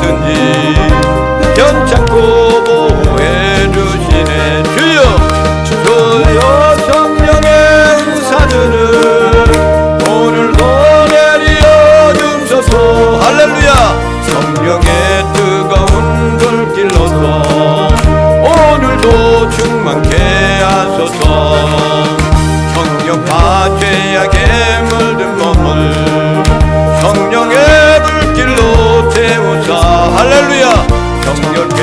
어디든지 견찮고 보호해 주시네. 주여 성령의 은사들을 오늘도 내려 주소서. 할렐루야. 성령의 뜨거운 불길로서 오늘도 충만케 하소서. 성령파 죄악에 물든 몸을 성령의 불길로 태우사. 할렐루야. 정결케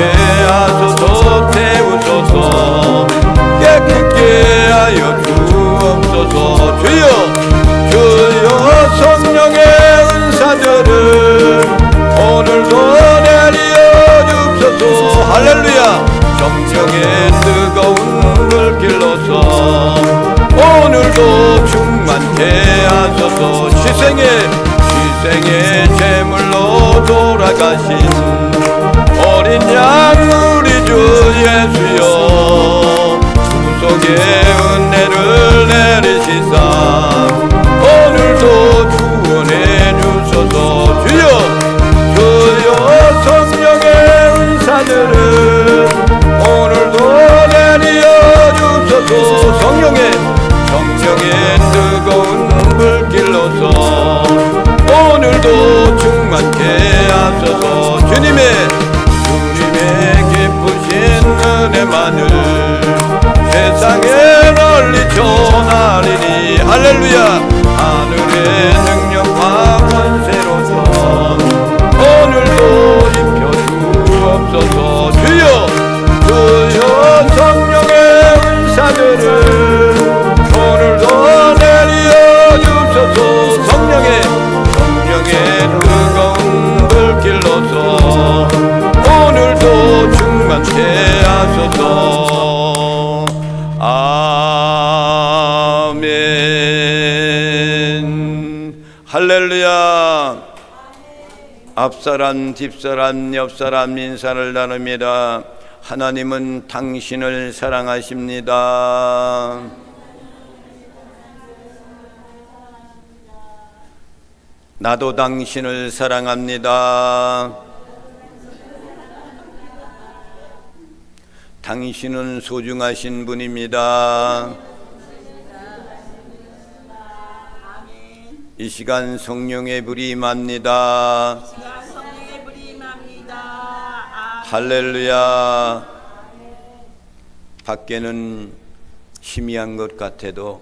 하소서. 태우소서. 깨끗게 하여 주옵소서. 주여 성령의 은사들을 오늘도 내려 주소서. 할렐루야. 성령의 뜨거운 불길로서 오늘도 충만케 하소서. 희생의 제물로 돌아가신 어린 양 우리 주 예수여, 구속의 은혜를 내리시사 오늘도 구원해 주소서. 주여 성령의 은사들을 오늘도 내려 주소서. 성령의 뜨거운 불길로서 오늘도 충만케 하소서. 주님의 기쁘신 은혜만을 세상에 널리 전하리니. 할렐루야. 하늘의 능력과 권세로서 오늘도 입혀주옵소서. 주여 성령의 은사들을 오늘도 내려 주소서. 성령의 뜨거운 불길로서 오늘도 충만케 하소서. 아멘. 할렐루야. 앞사람 뒷사람 옆사람 인사를 나눕니다. 하나님은 당신을 사랑하십니다. 나도 당신을 사랑합니다. 당신은 소중하신 분입니다. 이 시간 성령의 불이 임합니다. 할렐루야. 밖에는 희미한 것 같아도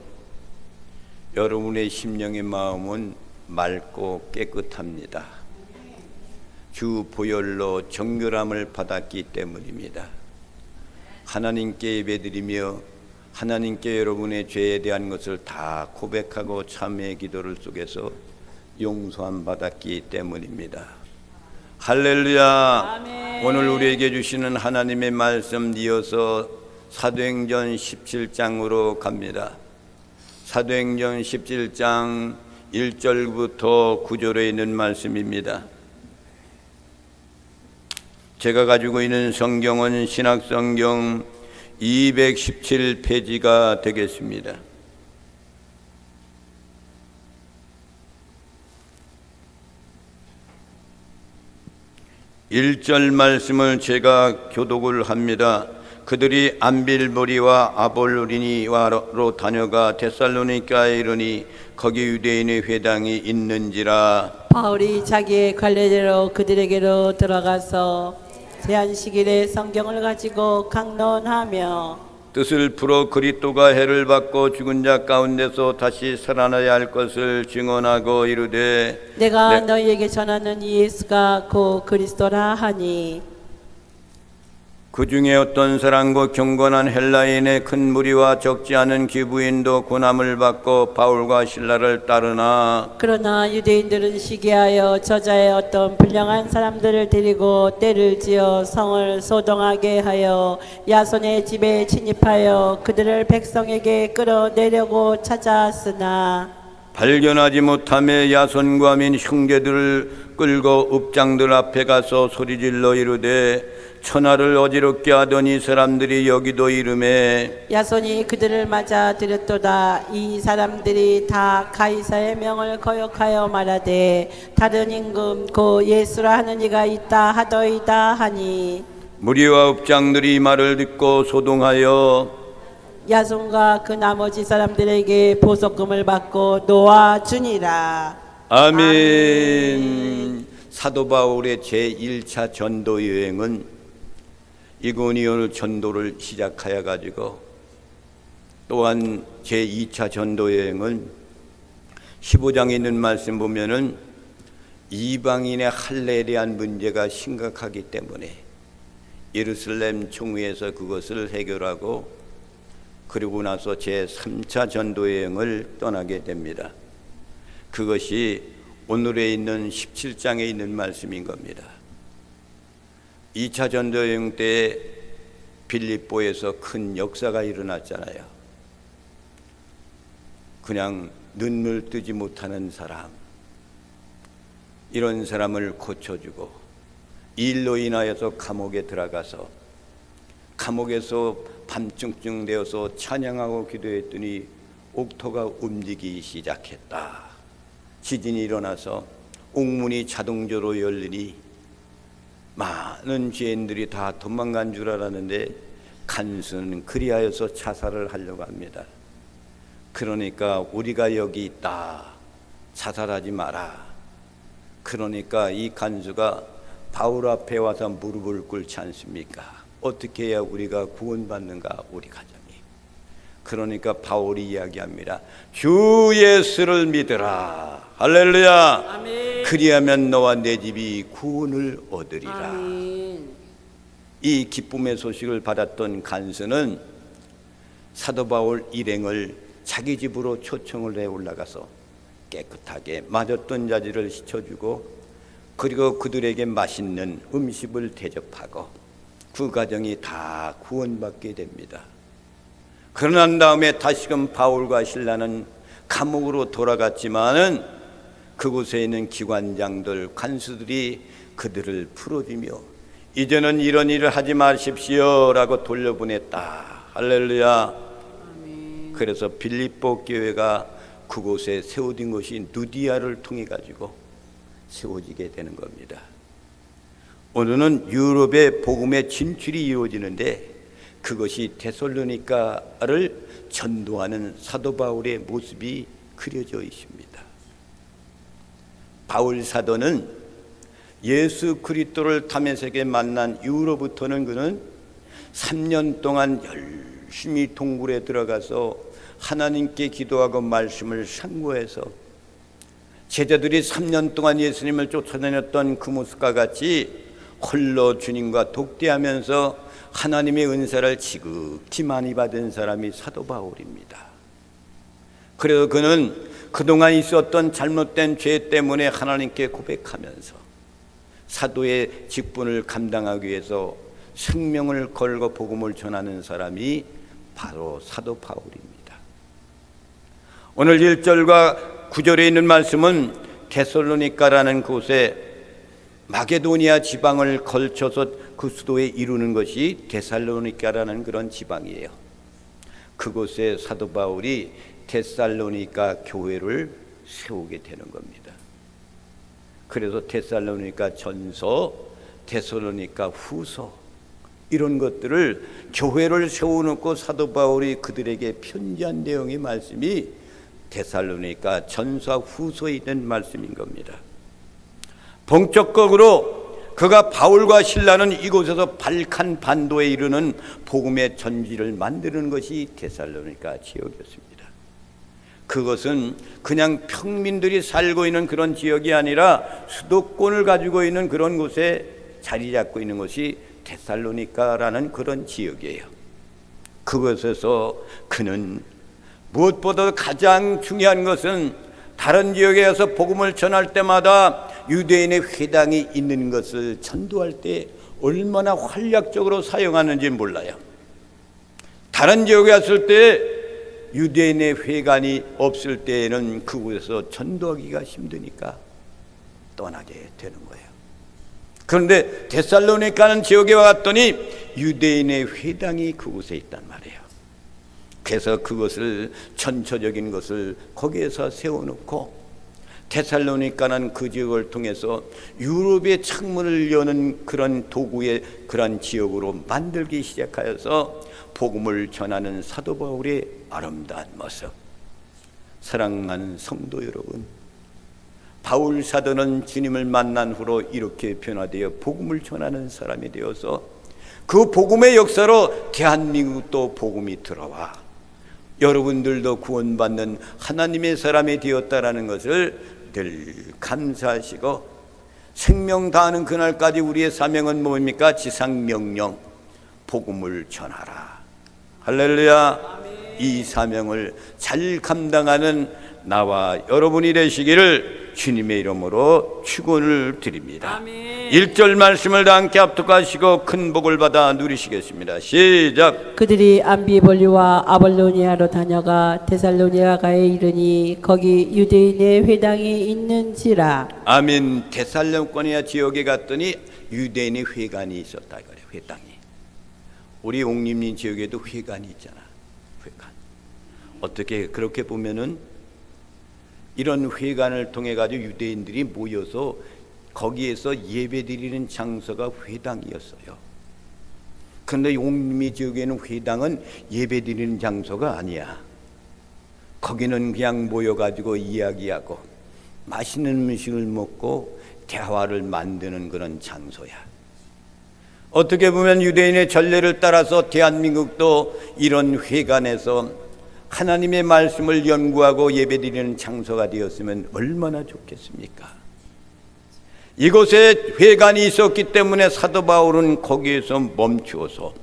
여러분의 심령의 마음은 맑고 깨끗합니다. 주 보혈로 정결함을 받았기 때문입니다. 하나님께 예배드리며 하나님께 여러분의 죄에 대한 것을 다 고백하고 참회의 기도를 속에서 용서함 받았기 때문입니다. 할렐루야. 아멘. 오늘 우리에게 주시는 하나님의 말씀 이어서 사도행전 17장으로 갑니다. 사도행전 17장 1절부터 9절에 있는 말씀입니다. 제가 가지고 있는 성경은 신학성경 217페이지가 되겠습니다. 1절 말씀을 제가 교독을 합니다. 그들이 안빌보리와 아볼로니와로 다녀가 데살로니가에 이르니 거기 유대인의 회당이 있는지라. 바울이 자기의 관례대로 그들에게로 들어가서 제한 시길에 성경을 가지고 강론하며 뜻을 풀어 그리스도가 해를 받고 죽은 자 가운데서 다시 살아나야 할 것을 증언하고 이르되 내가 너희에게 전하는 이 예수가 곧 그리스도라 하니, 그 중에 어떤 사람과 경건한 헬라인의 큰 무리와 적지 않은 기부인도 고난을 받고 바울과 실라를 따르나, 그러나 유대인들은 시기하여 저자의 어떤 불량한 사람들을 데리고 때를 지어 성을 소동하게 하여 야손의 집에 침입하여 그들을 백성에게 끌어내려고 찾아왔으나 발견하지 못함에 야손과 민 형제들을 끌고 읍장들 앞에 가서 소리질러 이르되 천하를 어지럽게 하던 이 사람들이 여기도 이름에 야손이 그들을 맞아 들였도다. 이 사람들이 다 가이사의 명을 거역하여 말하되 다른 임금 고 예수라 하는 이가 있다 하더이다 하니 무리와 읍장들이 이 말을 듣고 소동하여 야손과 그 나머지 사람들에게 보석금을 받고 놓아주니라. 아멘. 사도 바울의 제1차 전도 여행은 이고니온 전도를 시작하여 가지고 또한 제2차 전도 여행은 15장에 있는 말씀 보면은 이방인의 할례에 대한 문제가 심각하기 때문에 예루살렘 총회에서 그것을 해결하고 그리고 나서 제3차 전도 여행을 떠나게 됩니다. 그것이 오늘에 있는 17장에 있는 말씀인 겁니다. 2차 전도 여행 때 빌립보에서 큰 역사가 일어났잖아요. 그냥 눈물 뜨지 못하는 사람, 이런 사람을 고쳐주고 이 일로 인하여서 감옥에 들어가서 감옥에서 밤중쯤 되어서 찬양하고 기도했더니 옥토가 움직이기 시작했다. 지진이 일어나서 옥문이 자동적으로 열리니 많은 죄인들이 다 도망간 줄 알았는데 간수는 그리하여서 자살을 하려고 합니다. 그러니까 우리가 여기 있다, 자살하지 마라. 그러니까 이 간수가 바울 앞에 와서 무릎을 꿇지 않습니까? 어떻게 해야 우리가 구원받는가, 우리 가정이. 그러니까 바울이 이야기합니다. 주 예수를 믿으라. 할렐루야. 아멘. 그리하면 너와 내 집이 구원을 얻으리라. 아멘. 이 기쁨의 소식을 받았던 간수는 사도 바울 일행을 자기 집으로 초청을 해 올라가서 깨끗하게 맞았던 자질을 씻어주고 그리고 그들에게 맛있는 음식을 대접하고 그 가정이 다 구원받게 됩니다. 그러난 다음에 다시금 바울과 실라는 감옥으로 돌아갔지만은 그곳에 있는 기관장들, 간수들이 그들을 풀어주며 이제는 이런 일을 하지 마십시오 라고 돌려보냈다. 할렐루야. 그래서 빌립보 교회가 그곳에 세워진 것이 누디아를 통해 가지고 세워지게 되는 겁니다. 오늘은 유럽의 복음의 진출이 이루어지는데 그것이 데살로니가를 전도하는 사도 바울의 모습이 그려져 있습니다. 바울 사도는 예수 그리스도를 다메섹에 만난 이후로부터는 그는 3년 동안 열심히 동굴에 들어가서 하나님께 기도하고 말씀을 상고해서 제자들이 3년 동안 예수님을 쫓아다녔던 그 모습과 같이 홀로 주님과 독대하면서 하나님의 은사를 지극히 많이 받은 사람이 사도 바울입니다. 그래서 그는 그동안 있었던 잘못된 죄 때문에 하나님께 고백하면서 사도의 직분을 감당하기 위해서 생명을 걸고 복음을 전하는 사람이 바로 사도 바울입니다. 오늘 1절과 9절에 있는 말씀은 데살로니가라는 곳에 마게도니아 지방을 걸쳐서 그 수도에 이루는 것이 데살로니가라는 그런 지방이에요. 그곳에 사도 바울이 데살로니가 교회를 세우게 되는 겁니다. 그래서 데살로니가 전서, 데살로니가 후서 이런 것들을 교회를 세워놓고 사도 바울이 그들에게 편지한 내용의 말씀이 데살로니가 전서 후서에 있는 말씀인 겁니다. 본격적으로 그가 바울과 실라는 이곳에서 발칸 반도에 이르는 복음의 전지를 만드는 것이 데살로니가 지역이었습니다. 그것은 그냥 평민들이 살고 있는 그런 지역이 아니라 수도권을 가지고 있는 그런 곳에 자리 잡고 있는 것이 데살로니가라는 그런 지역이에요. 그곳에서 그는 무엇보다 가장 중요한 것은 다른 지역에 가서 복음을 전할 때마다 유대인의 회당이 있는 것을 전도할 때 얼마나 활약적으로 사용하는지 몰라요. 다른 지역에 갔을 때 유대인의 회관이 없을 때에는 그곳에서 전도하기가 힘드니까 떠나게 되는 거예요. 그런데 데살로니가는 지역에 왔더니 유대인의 회당이 그곳에 있단 말이에요. 그래서 그것을 전처적인 것을 거기에서 세워놓고 데살로니가는 그 지역을 통해서 유럽의 창문을 여는 그런 도구의 그런 지역으로 만들기 시작하여서 복음을 전하는 사도 바울의 아름다운 모습. 사랑하는 성도 여러분, 바울 사도는 주님을 만난 후로 이렇게 변화되어 복음을 전하는 사람이 되어서 그 복음의 역사로 대한민국도 복음이 들어와 여러분들도 구원받는 하나님의 사람이 되었다라는 것을 늘 감사하시고, 생명 다하는 그날까지 우리의 사명은 뭡니까? 지상명령, 복음을 전하라. 할렐루야. 이 사명을 잘 감당하는 나와 여러분이 되시기를 주님의 이름으로 축원을 드립니다. 1절 말씀을 다 함께 합독하시고 큰 복을 받아 누리시겠습니다. 시작. 그들이 암비볼리와 아볼로니아로 다녀가 데살로니가에 이르니 거기 유대인의 회당이 있는지라. 아멘. 데살로니가 지역에 갔더니 유대인의 회관이 있었다 이거예요. 회당이. 우리 옥림리 지역에도 회관이 있잖아. 회관. 어떻게 그렇게 보면은 이런 회관을 통해 가지고 유대인들이 모여서 거기에서 예배드리는 장소가 회당이었어요. 그런데 옥림리 지역에는 회당은 예배드리는 장소가 아니야. 거기는 그냥 모여가지고 이야기하고 맛있는 음식을 먹고 대화를 만드는 그런 장소야. 어떻게 보면 유대인의 전례를 따라서 대한민국도 이런 회관에서 하나님의 말씀을 연구하고 예배드리는 장소가 되었으면 얼마나 좋겠습니까? 이곳에 회관이 있었기 때문에 사도 바울은 거기에서 멈추어서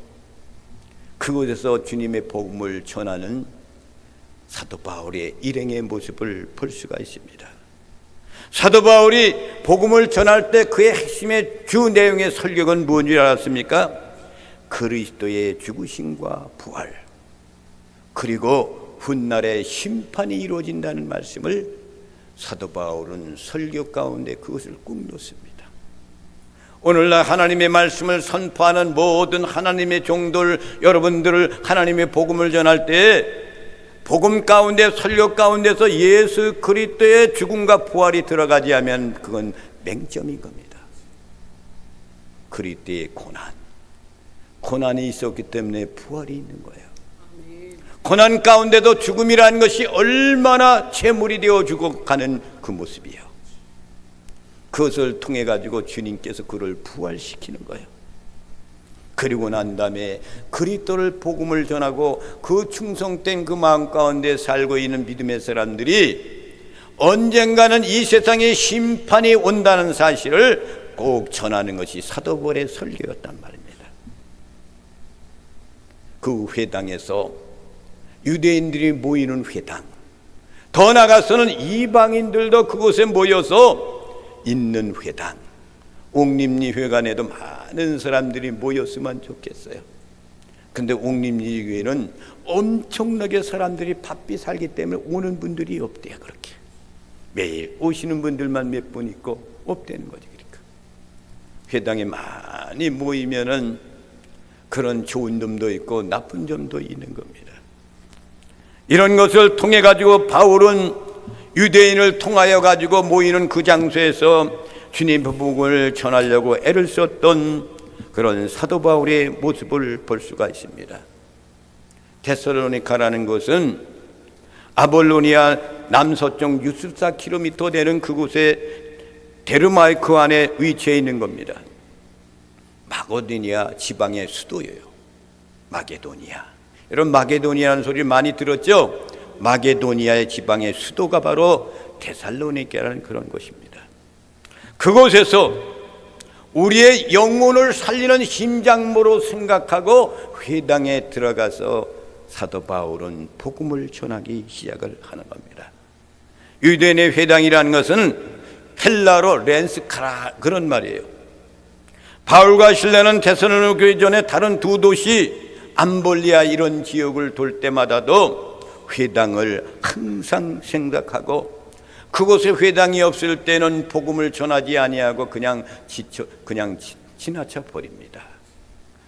그곳에서 주님의 복음을 전하는 사도 바울의 일행의 모습을 볼 수가 있습니다. 사도 바울이 복음을 전할 때 그의 핵심의 주 내용의 설교는 무엇인지 알았습니까? 그리스도의 죽으심과 부활, 그리고 훗날에 심판이 이루어진다는 말씀을 사도 바울은 설교 가운데 그것을 꾹 놓습니다. 오늘날 하나님의 말씀을 선포하는 모든 하나님의 종들 여러분들을 하나님의 복음을 전할 때 복음 가운데 설교 가운데서 예수 그리스도의 죽음과 부활이 들어가지 하면 그건 맹점인 겁니다. 그리스도의 고난이 있었기 때문에 부활이 있는 거예요. 고난 가운데도 죽음이라는 것이 얼마나 재물이 되어 죽어가는 그 모습이에요. 그것을 통해 가지고 주님께서 그를 부활시키는 거예요. 그리고 난 다음에 그리스도를 복음을 전하고 그 충성된 그 마음 가운데 살고 있는 믿음의 사람들이 언젠가는 이 세상에 심판이 온다는 사실을 꼭 전하는 것이 사도 바울의 설교였단 말입니다. 그 회당에서 유대인들이 모이는 회당, 더 나아가서는 이방인들도 그곳에 모여서 있는 회당, 옥림리 회관에도 많은 사람들이 모였으면 좋겠어요. 근데 옥림리 교회는 엄청나게 사람들이 바삐 살기 때문에 오는 분들이 없대요. 그렇게 매일 오시는 분들만 몇 분 있고 없대는 거지. 그러니까 회당에 많이 모이면은 그런 좋은 점도 있고 나쁜 점도 있는 겁니다. 이런 것을 통해 가지고 바울은 유대인을 통하여 가지고 모이는 그 장소에서 주님의 복음을 전하려고 애를 썼던 그런 사도 바울의 모습을 볼 수가 있습니다. 데살로니가라는 곳은 아볼로니아 남서쪽 64km 되는 그곳에 데르마이크 안에 위치해 있는 겁니다. 마게도니아 지방의 수도예요. 마게도니아. 여러분 마게도니아라는 소리 많이 들었죠? 마게도니아의 지방의 수도가 바로 데살로니가라는 그런 곳입니다. 그곳에서 우리의 영혼을 살리는 심장모로 생각하고 회당에 들어가서 사도 바울은 복음을 전하기 시작을 하는 겁니다. 유대인의 회당이라는 것은 헬라로 렌스카라 그런 말이에요. 바울과 실라는 데살로니가 교회 전에 다른 두 도시 암볼리아 이런 지역을 돌 때마다도 회당을 항상 생각하고 그곳에 회당이 없을 때는 복음을 전하지 아니하고 그냥 지나쳐 버립니다.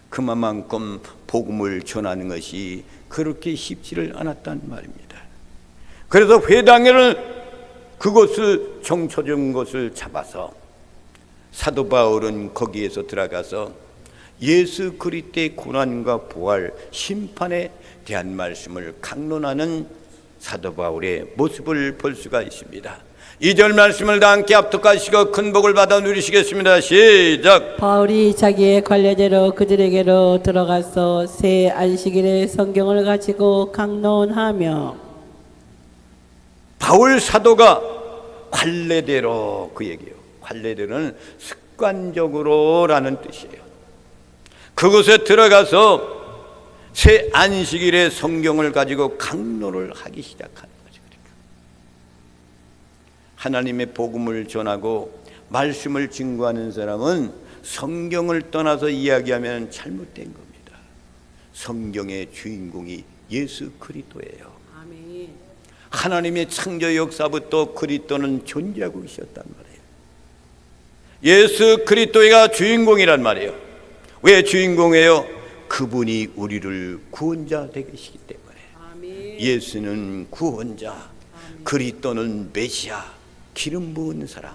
그만큼 복음을 전하는 것이 그렇게 쉽지를 않았단 말입니다. 그래서 회당을 그것을 정초적인 것을 잡아서 사도 바울은 거기에서 들어가서 예수 그리스도의 고난과 부활, 심판에 대한 말씀을 강론하는 사도 바울의 모습을 볼 수가 있습니다. 2절 말씀을 다 함께 합독하시고 큰 복을 받아 누리시겠습니다. 시작. 바울이 자기의 관례대로 그들에게로 들어가서 새 안식일의 성경을 가지고 강론하며. 바울 사도가 관례대로, 그 얘기예요. 관례대로는 습관적으로라는 뜻이에요. 그곳에 들어가서 새 안식일의 성경을 가지고 강론을 하기 시작하는 거죠. 그러니까 하나님의 복음을 전하고 말씀을 증거하는 사람은 성경을 떠나서 이야기하면 잘못된 겁니다. 성경의 주인공이 예수 그리스도예요. 아멘. 하나님의 창조 역사부터 그리스도는 존재하고 계셨단 말이에요. 예수 그리스도가 주인공이란 말이에요. 왜 주인공이에요? 그분이 우리를 구원자 되시기 때문에. 아멘. 예수는 구원자, 그리스도는 메시아, 기름 부은 사람.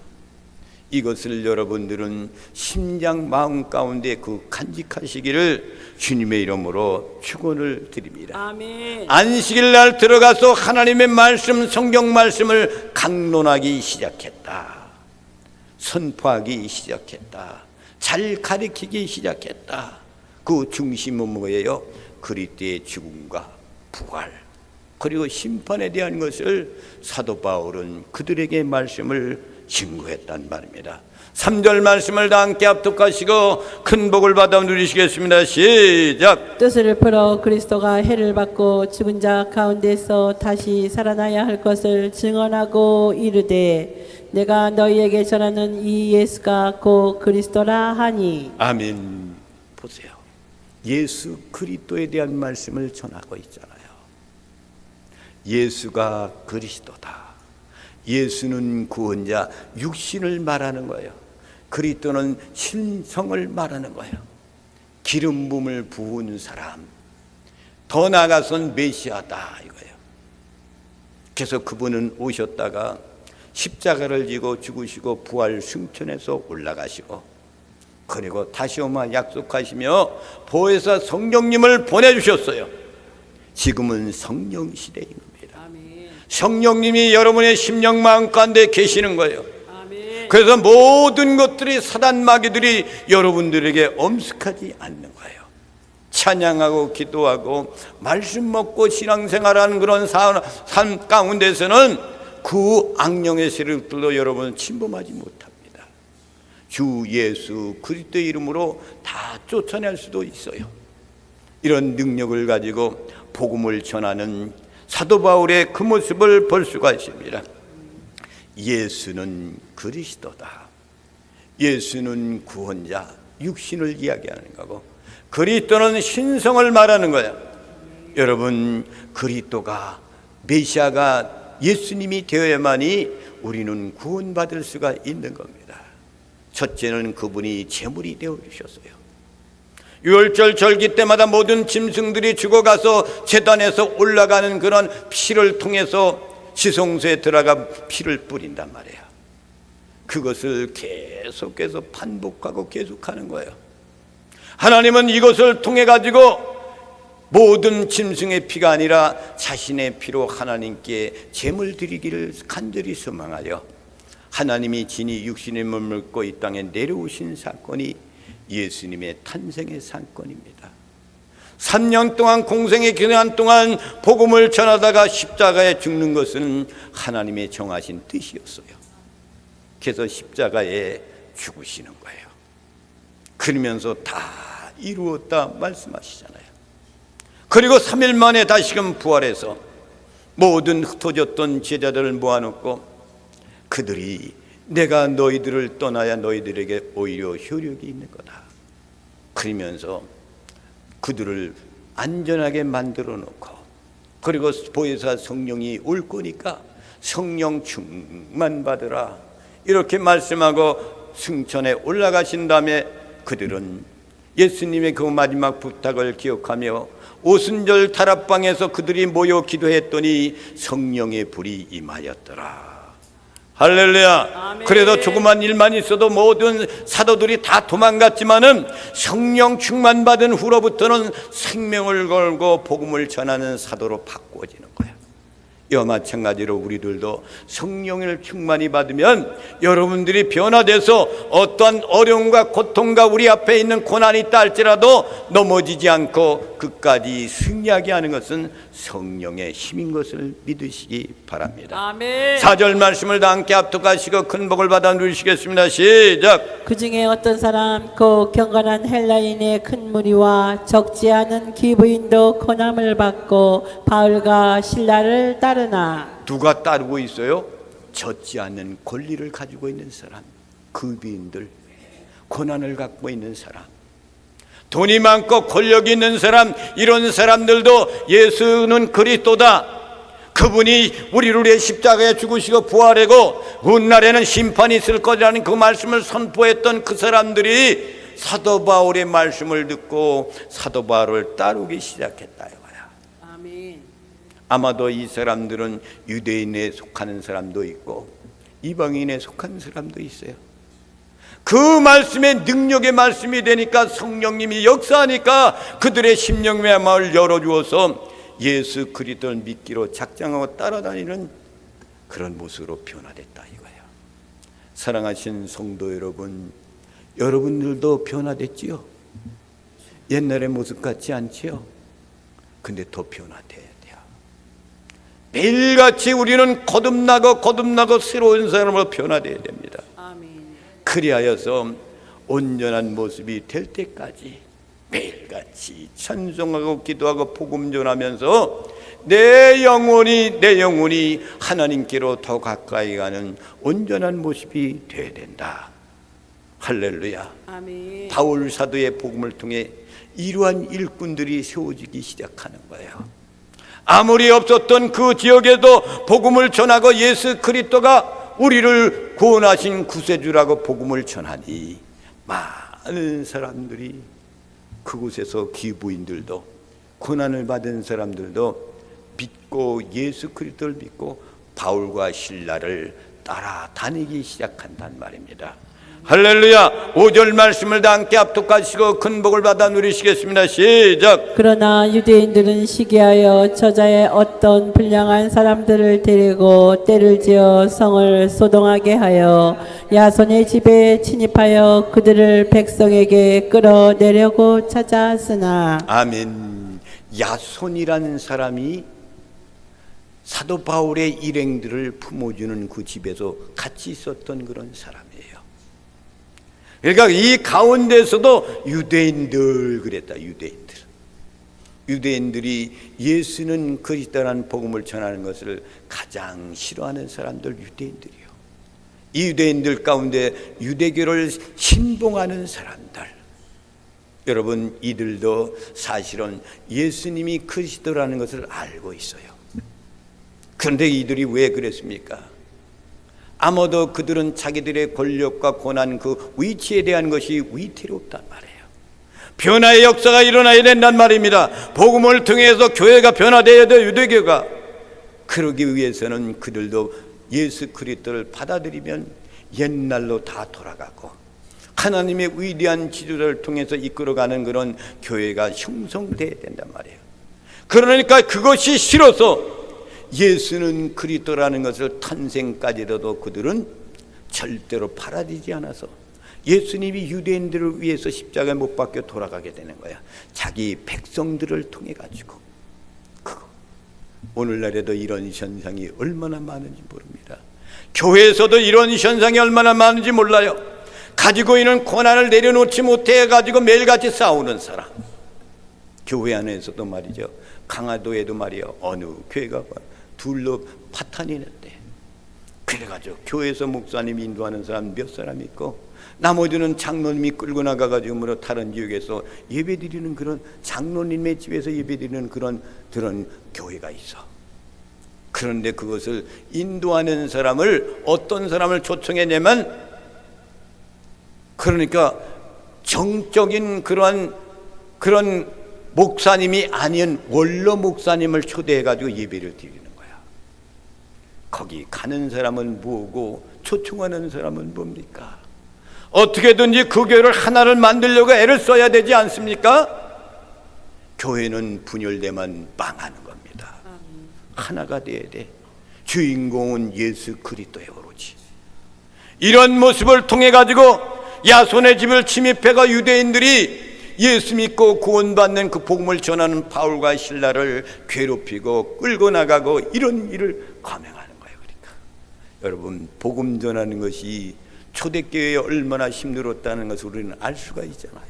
이것을 여러분들은 심장 마음 가운데 그 간직하시기를 주님의 이름으로 축원을 드립니다. 아멘. 안식일 날 들어가서 하나님의 말씀, 성경 말씀을 강론하기 시작했다. 선포하기 시작했다. 잘 가르치기 시작했다. 그 중심은 뭐예요? 그리스도의 죽음과 부활, 그리고 심판에 대한 것을 사도 바울은 그들에게 말씀을 증거했단 말입니다. 3절 말씀을 다 함께 합독하시고 큰 복을 받아 누리시겠습니다. 시작. 뜻을 풀어 그리스도가 해를 받고 죽은 자 가운데서 다시 살아나야 할 것을 증언하고 이르되 내가 너희에게 전하는 이 예수가 곧 그리스도라 하니. 아멘. 보세요. 예수 그리스도에 대한 말씀을 전하고 있잖아요. 예수가 그리스도다. 예수는 구원자, 육신을 말하는 거예요. 그리스도는 신성을 말하는 거예요. 기름 부음을 부은 사람, 더 나아가선 메시아다 이거예요. 그래서 그분은 오셨다가 십자가를 지고 죽으시고 부활 승천해서 올라가시고, 그리고 다시 오마 약속하시며 보혜사 성령님을 보내주셨어요. 지금은 성령 시대인 겁니다. 아멘. 성령님이 여러분의 심령 마음 가운데 계시는 거예요. 아멘. 그래서 모든 것들이 사단 마귀들이 여러분들에게 엄습하지 않는 거예요. 찬양하고 기도하고 말씀 먹고 신앙생활하는 그런 삶 가운데서는 그 악령의 세력들도 여러분은 침범하지 못합니다. 주 예수 그리스도의 이름으로 다 쫓아낼 수도 있어요. 이런 능력을 가지고 복음을 전하는 사도 바울의 그 모습을 볼 수가 있습니다. 예수는 그리스도다. 예수는 구원자, 육신을 이야기하는 거고, 그리스도는 신성을 말하는 거예요. 여러분, 그리스도가, 메시아가 예수님이 되어야만이 우리는 구원받을 수가 있는 겁니다. 첫째는 그분이 제물이 되어주셨어요. 유월절 절기 때마다 모든 짐승들이 죽어가서 제단에서 올라가는 그런 피를 통해서 지성소에 들어가 피를 뿌린단 말이에요. 그것을 계속해서 반복하고 계속하는 거예요. 하나님은 이것을 통해 가지고 모든 짐승의 피가 아니라 자신의 피로 하나님께 제물 드리기를 간절히 소망하여 하나님이 진히 육신의 몸을 입고 이 땅에 내려오신 사건이 예수님의 탄생의 사건입니다. 3년 동안 공생의 기간 동안 복음을 전하다가 십자가에 죽는 것은 하나님의 정하신 뜻이었어요. 그래서 십자가에 죽으시는 거예요. 그러면서 다 이루었다 말씀하시잖아요. 그리고 3일 만에 다시금 부활해서 모든 흩어졌던 제자들을 모아놓고 그들이 내가 너희들을 떠나야 너희들에게 오히려 효력이 있는 거다. 그러면서 그들을 안전하게 만들어 놓고 그리고 보혜사 성령이 올 거니까 성령 충만 받으라 이렇게 말씀하고 승천에 올라가신 다음에 그들은 예수님의 그 마지막 부탁을 기억하며 오순절 다락방에서 그들이 모여 기도했더니 성령의 불이 임하였더라. 할렐루야. 아멘. 그래도 조그만 일만 있어도 모든 사도들이 다 도망갔지만은 성령 충만 받은 후로부터는 생명을 걸고 복음을 전하는 사도로 바꾸어지는 거야. 이와 마찬가지로 우리들도 성령을 충만히 받으면 여러분들이 변화돼서 어떠한 어려움과 고통과 우리 앞에 있는 고난이 있다 할지라도 넘어지지 않고 끝까지 승리하게 하는 것은 성령의 힘인 것을 믿으시기 바랍니다. 아멘. 4절 말씀을 다 함께 합독하시고 큰 복을 받아 누리시겠습니다. 시작. 그 중에 어떤 사람 그 경건한 헬라인의 큰 무리와 적지 않은 기부인도 고난을 받고 바울과 실라를 따르나. 누가 따르고 있어요? 젖지 않는 권리를 가지고 있는 사람, 기부인들, 고난을 갖고 있는 사람, 돈이 많고 권력이 있는 사람, 이런 사람들도 예수는 그리스도다, 그분이 우리를 위해 십자가에 죽으시고 부활하고 훗날에는 심판이 있을 거라는 그 말씀을 선포했던 그 사람들이 사도 바울의 말씀을 듣고 사도 바울을 따르기 시작했다 이거야. 아멘. 아마도 이 사람들은 유대인에 속하는 사람도 있고 이방인에 속한 사람도 있어요. 그 말씀의 능력의 말씀이 되니까 성령님이 역사하니까 그들의 심령의 마음을 열어주어서 예수 그리스도를 믿기로 작정하고 따라다니는 그런 모습으로 변화됐다 이거예요. 사랑하신 성도 여러분, 여러분들도 변화됐지요? 옛날의 모습 같지 않지요? 근데 더 변화돼야 돼요. 매일같이 우리는 거듭나고 새로운 사람으로 변화돼야 됩니다. 아멘. 그리하여서 온전한 모습이 될 때까지 매일같이 찬송하고 기도하고 복음 전하면서 내 영혼이 하나님께로 더 가까이 가는 온전한 모습이 되어야 된다. 할렐루야. 아멘. 바울 사도의 복음을 통해 이러한 일꾼들이 세워지기 시작하는 거예요. 아무리 없었던 그 지역에도 복음을 전하고 예수 그리스도가 우리를 구원하신 구세주라고 복음을 전하니 많은 사람들이 그곳에서 기부인들도 고난을 받은 사람들도 믿고 예수 그리스도를 믿고 바울과 실라를 따라다니기 시작한단 말입니다. 할렐루야. 5절 말씀을 다 함께 합독하시고 큰 복을 받아 누리시겠습니다. 시작. 그러나 유대인들은 시기하여 저자의 어떤 불량한 사람들을 데리고 때를 지어 성을 소동하게 하여 야손의 집에 침입하여 그들을 백성에게 끌어내려고 찾았으나. 아멘. 야손이라는 사람이 사도 바울의 일행들을 품어주는 그 집에서 같이 있었던 그런 사람이에요. 그러니까 이 가운데서도 유대인들 그랬다. 유대인들이 예수는 그리스도라는 복음을 전하는 것을 가장 싫어하는 사람들 유대인들이요. 이 유대인들 가운데 유대교를 신봉하는 사람들, 여러분 이들도 사실은 예수님이 그리스도라는 것을 알고 있어요. 그런데 이들이 왜 그랬습니까? 아마도 그들은 자기들의 권력과 고난 그 위치에 대한 것이 위태롭단 말이에요. 변화의 역사가 일어나야 된단 말입니다. 복음을 통해서 교회가 변화되어야 돼요. 유대교가. 그러기 위해서는 그들도 예수 그리스도를 받아들이면 옛날로 다 돌아가고 하나님의 위대한 지도를 통해서 이끌어가는 그런 교회가 형성되어야 된단 말이에요. 그러니까 그것이 싫어서 예수는 그리스도라는 것을 탄생까지도 그들은 절대로 받아들이지 않아서 예수님이 유대인들을 위해서 십자가에 못 박혀 돌아가게 되는 거야. 자기 백성들을 통해 가지고. 오늘날에도 이런 현상이 얼마나 많은지 모릅니다. 교회에서도 이런 현상이 얼마나 많은지 몰라요. 가지고 있는 고난을 내려놓지 못해 가지고 매일같이 싸우는 사람. 교회 안에서도 말이죠. 강화도에도 말이요. 어느 교회가 둘로 파탄이 났대. 그래가지고 교회에서 목사님이 인도하는 사람 몇 사람 있고 나머지는 장로님이 끌고 나가가지고 뭐 다른 지역에서 예배드리는 그런 장로님의 집에서 예배드리는 그런 교회가 있어. 그런데 그것을 인도하는 사람을 어떤 사람을 초청했냐면 그러니까 정적인 그런 목사님이 아닌 원로 목사님을 초대해가지고 예배를 드리는 거야. 거기 가는 사람은 뭐고 초청하는 사람은 뭡니까? 어떻게든지 그 교회를 하나를 만들려고 애를 써야 되지 않습니까? 교회는 분열되면 망하는 겁니다. 하나가 돼야 돼. 주인공은 예수 그리스도에 오로지. 이런 모습을 통해 가지고 야손의 집을 침입해가 유대인들이 예수 믿고 구원받는 그 복음을 전하는 바울과 실라를 괴롭히고 끌고 나가고 이런 일을 감행하는 거예요. 그러니까 여러분, 복음 전하는 것이 초대교회에 얼마나 힘들었다는 것을 우리는 알 수가 있잖아요.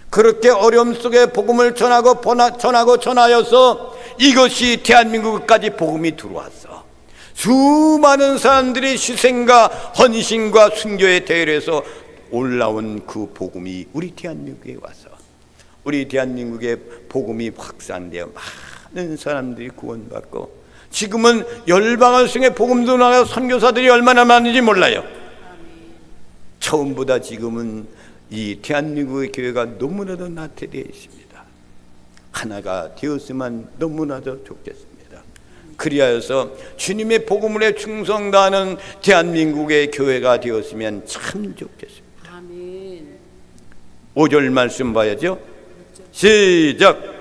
그렇게 어려움 속에 복음을 전하여서 이것이 대한민국까지 복음이 들어왔어. 수많은 사람들이 희생과 헌신과 순교의 대열에서 올라온 그 복음이 우리 대한민국에 와서 우리 대한민국의 복음이 확산되어 많은 사람들이 구원받고 지금은 열방을 승해 복음 전하는 선교사들이 얼마나 많은지 몰라요. 처음보다 지금은 이 대한민국의 교회가 너무나도 나태되어 있습니다. 하나가 되었으면 너무나도 좋겠습니다. 그리하여서 주님의 복음에 충성 다하는 대한민국의 교회가 되었으면 참 좋겠습니다. 아멘. 5절 말씀 봐야죠. 시작.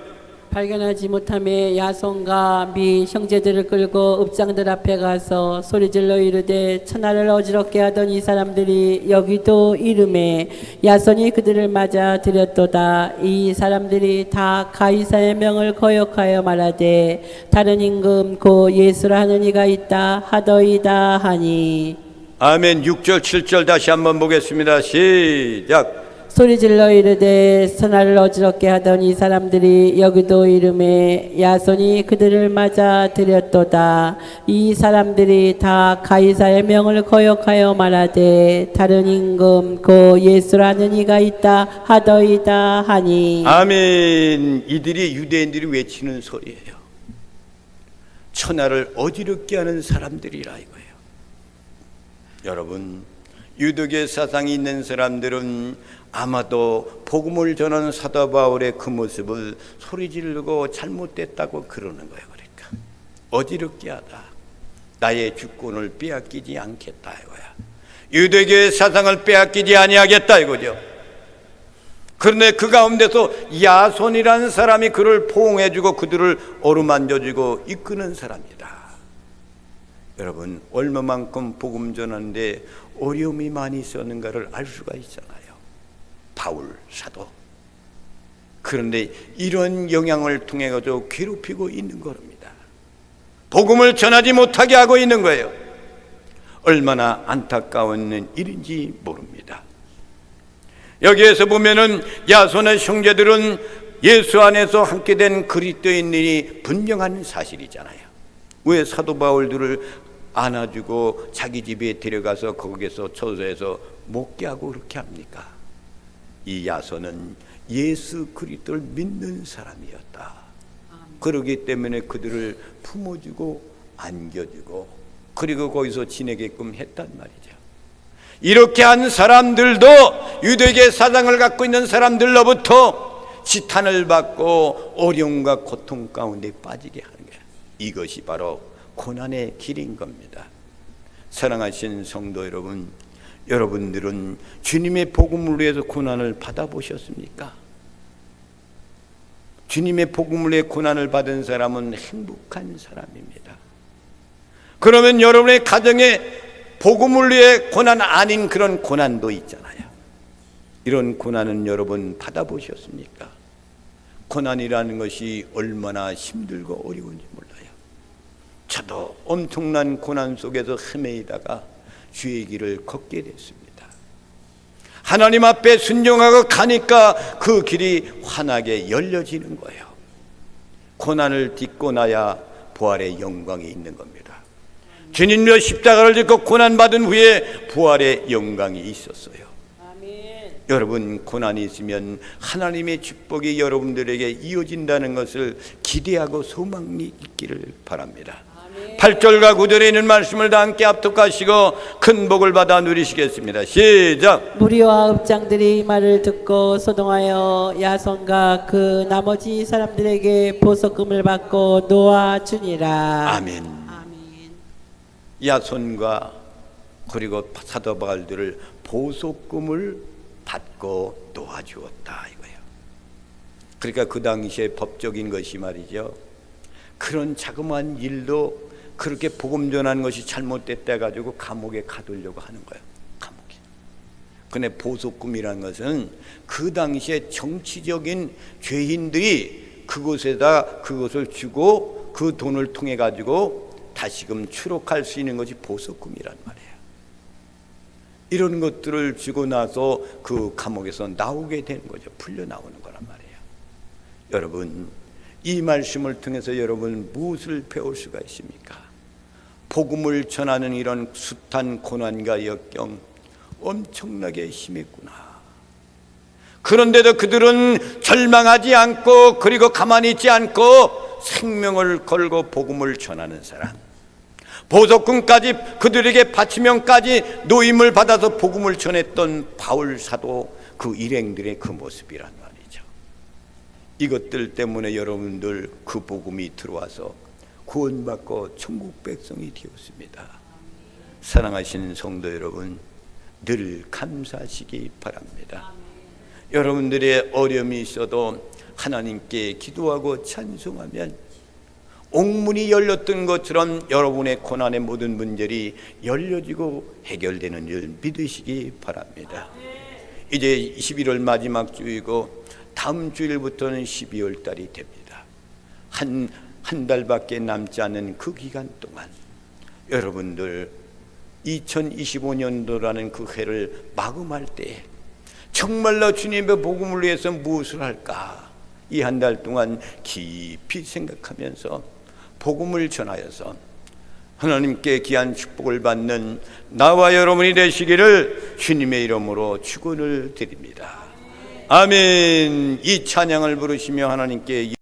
발견하지 못함에 야손과 미 형제들을 끌고 읍장들 앞에 가서 소리질러 이르되 천하를 어지럽게 하던 이 사람들이 여기도 이름에 야손이 그들을 맞아 들였도다. 이 사람들이 다 가이사의 명을 거역하여 말하되 다른 임금 고 예수라 하는 이가 있다 하더이다 하니. 아멘. 6절 7절 다시 한번 보겠습니다. 시작. 소리질러 이르되 선화를 어지럽게 하던 이 사람들이 여기도 이름에 야손이 그들을 맞아 들였도다. 이 사람들이 다 가이사의 명을 거역하여 말하되 다른 임금 고 예수라는 이가 있다 하더이다 하니. 아멘. 이들이 유대인들이 외치는 소리예요. 천하를 어지럽게 하는 사람들이라 이거예요. 여러분, 유대교 사상이 있는 사람들은 아마도 복음을 전하는 사도 바울의 그 모습을 소리 지르고 잘못됐다고 그러는 거예요. 그러니까 어지럽게 하다, 나의 주권을 빼앗기지 않겠다 이거야. 유대교의 사상을 빼앗기지 아니하겠다 이거죠. 그런데 그 가운데서 야손이라는 사람이 그를 포옹해주고 그들을 어루만져주고 이끄는 사람이다. 여러분, 얼마만큼 복음 전하는데 어려움이 많이 있었는가를 알 수가 있잖아요. 바울 사도. 그런데 이런 영향을 통해 가지고 괴롭히고 있는 겁니다. 복음을 전하지 못하게 하고 있는 거예요. 얼마나 안타까운 일인지 모릅니다. 여기에서 보면은 야손의 형제들은 예수 안에서 함께 된 그리스도인들이 분명한 사실이잖아요. 왜 사도 바울들을 안아주고 자기 집에 데려가서 거기서 처소해서 먹게 하고 그렇게 합니까? 이 야손은 예수 그리스도를 믿는 사람이었다. 그러기 때문에 그들을 품어주고 안겨주고 그리고 거기서 지내게끔 했단 말이죠. 이렇게 한 사람들도 유대계 사상을 갖고 있는 사람들로부터 지탄을 받고 어려움과 고통 가운데 빠지게 하는 거예요. 이것이 바로 고난의 길인 겁니다. 사랑하신 성도 여러분, 여러분들은 주님의 복음을 위해서 고난을 받아보셨습니까? 주님의 복음을 위해 고난을 받은 사람은 행복한 사람입니다. 그러면 여러분의 가정에 복음을 위해 고난 아닌 그런 고난도 있잖아요. 이런 고난은 여러분 받아보셨습니까? 고난이라는 것이 얼마나 힘들고 어려운지 몰라요. 저도 엄청난 고난 속에서 헤매이다가 주의 길을 걷게 됐습니다. 하나님 앞에 순종하고 가니까 그 길이 환하게 열려지는 거예요. 고난을 딛고 나야 부활의 영광이 있는 겁니다. 주님의 십자가를 짓고 고난받은 후에 부활의 영광이 있었어요. 여러분, 고난이 있으면 하나님의 축복이 여러분들에게 이어진다는 것을 기대하고 소망이 있기를 바랍니다. 8절과 9절에 있는 말씀을 다 함께 합독하시고 큰 복을 받아 누리시겠습니다. 시작. 무리와 읍장들이 이 말을 듣고 소동하여 야손과 그 나머지 사람들에게 보석금을 받고 놓아주니라. 아멘. 야손과 그리고 사도 바울들을 보석금을 받고 놓아주었다 이거예요. 그러니까 그 당시에 법적인 것이 말이죠, 그런 자그마한 일도 그렇게 복음 전하는 것이 잘못됐다 가지고 감옥에 가두려고 하는 거예요. 감옥에. 근데 보석금이라는 것은 그 당시에 정치적인 죄인들이 그곳에다 그것을 주고 그 돈을 통해 가지고 다시금 추록할 수 있는 것이 보석금이란 말이에요. 이런 것들을 주고 나서 그 감옥에서 나오게 되는 거죠. 풀려 나오는 거란 말이에요. 여러분, 이 말씀을 통해서 여러분 무엇을 배울 수가 있습니까? 복음을 전하는 이런 숱한 고난과 역경 엄청나게 심했구나. 그런데도 그들은 절망하지 않고 그리고 가만히 있지 않고 생명을 걸고 복음을 전하는 사람, 보석금까지 그들에게 바치면까지 노임을 받아서 복음을 전했던 바울 사도, 그 일행들의 그 모습이란 말이죠. 이것들 때문에 여러분들 그 복음이 들어와서 구원받고 천국 백성이 되었습니다. 사랑하시는 성도 여러분, 늘 감사하시기 바랍니다. 여러분들의 어려움이 있어도 하나님께 기도하고 찬송하면 옥문이 열렸던 것처럼 여러분의 고난의 모든 문제들이 열려지고 해결되는 줄 믿으시기 바랍니다. 이제 11월 마지막 주이고 다음 주일부터는 12월 달이 됩니다. 한 달밖에 남지 않은 그 기간 동안 여러분들 2025년도라는 그 해를 마감할 때 정말로 주님의 복음을 위해서 무엇을 할까? 이 한 달 동안 깊이 생각하면서 복음을 전하여서 하나님께 귀한 축복을 받는 나와 여러분이 되시기를 주님의 이름으로 축원을 드립니다. 아멘. 이 찬양을 부르시며 하나님께